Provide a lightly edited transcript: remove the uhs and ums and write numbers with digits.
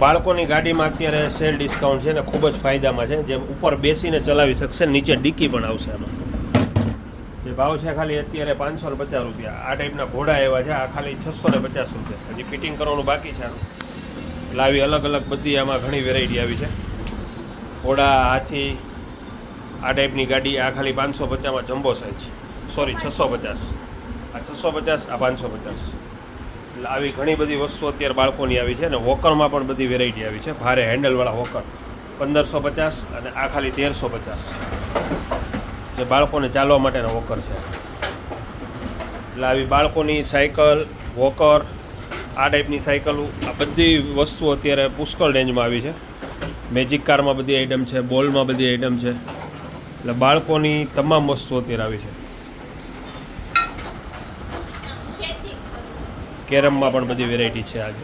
બાળકોની ગાડીમાં અત્યારે સેલ ડિસ્કાઉન્ટ છે ને ખૂબ જ ફાયદામાં છે, જેમ ઉપર બેસીને ચલાવી શકશે, નીચે ડિક્કી પણ આવશે આમાં. જે ભાવ છે ખાલી અત્યારે 550 રૂપિયા. આ ટાઈપના ઘોડા એવા છે, આ ખાલી 650 રૂપિયા. હજી ફિટિંગ કરવાનું બાકી છે આનું. એટલે આવી અલગ અલગ બધી આમાં ઘણી વેરાયટી આવી છે. ઘોડા, હાથી, આ ટાઈપની ગાડી આ ખાલી 550માં જમ્બો સાઇઝ, સોરી 650. આ 650, આ 550. એટલે આવી ઘણી બધી વસ્તુ અત્યારે બાળકોની આવી છે. અને વોકરમાં પણ બધી વેરાયટી આવી છે. ભારે હેન્ડલવાળા વોકર 1550 અને આ ખાલી 1350, જે બાળકોને ચાલવા માટેના વોકર છે. એટલે આવી બાળકોની સાયકલ, વોકર, આ ટાઈપની સાયકલો, આ બધી વસ્તુ અત્યારે પુષ્કળ રેન્જમાં આવી છે. મેજિક કારમાં બધી આઈટમ છે, બોલમાં બધી આઈટમ છે. એટલે બાળકોની તમામ વસ્તુ અત્યારે આવી છે. કેરમમાં પણ બધી વેરાયટી છે આજે.